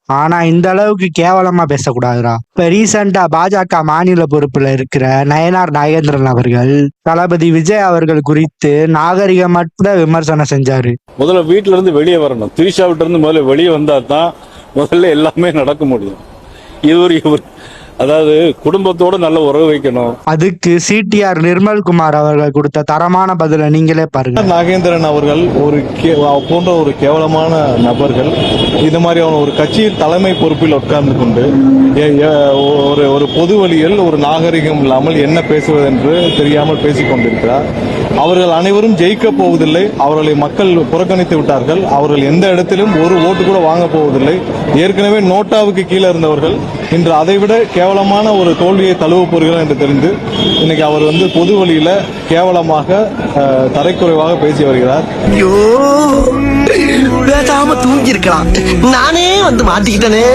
ஆனா இந்த அளவுக்கு கேவலமா பேசக்கூடாதுடா. இப்ப ரீசெண்டா பாஜக மாநில பொறுப்புல இருக்கிற நயனார் நாகேந்திரன் அவர்கள் தளபதி விஜய் அவர்கள் குறித்து நாகரிகமற்ற விமர்சனம் செஞ்சாரு. முதல்ல வீட்டுல இருந்து வெளியே வரணும். திரிஷா விட்டு இருந்து முதல்ல வெளியே வந்தா தான் முதல்ல எல்லாமே நடக்க முடியும். இவர் அதாவது குடும்பத்தோட நல்ல உறவு வைக்கணும். அதுக்கு சிடிஆர் நிர்மல்குமார் அவர்கள் கொடுத்த தரமான பதில நீங்களே பாருங்க. நாகேந்திரன் அவர்கள் போன்ற ஒரு கேவலமான நபர்கள் இந்த மாதிரியான ஒரு கட்சியின் தலைமை பொறுப்பில் உட்கார்ந்து கொண்டு ஒரு பொது வழியில் ஒரு நாகரிகம் இல்லாமல் என்ன பேசுவது என்று தெரியாமல் பேசிக் கொண்டிருக்கிறார். அவர்கள் அனைவரும் ஜெயிக்க போவதில்லை. அவர்களை மக்கள் புறக்கணித்து விட்டார்கள். அவர்கள் எந்த இடத்திலும் ஒரு ஓட்டு கூட வாங்க போவதில்லை. ஏற்கனவே நோட்டாவுக்கு கீழே இருந்தவர்கள் இன்று அதைவிட கேவலமான ஒரு தோல்வியை தழுவ போகிறார் என்று தெரிந்து இன்னைக்கு அவர் பொது வழியில கேவலமாக தரைக்குறைவாக பேசி வருகிறார். ஐயோ, பேசாம தூங்கி இருக்கலாம். நானே மாட்டிக்கிட்டனே.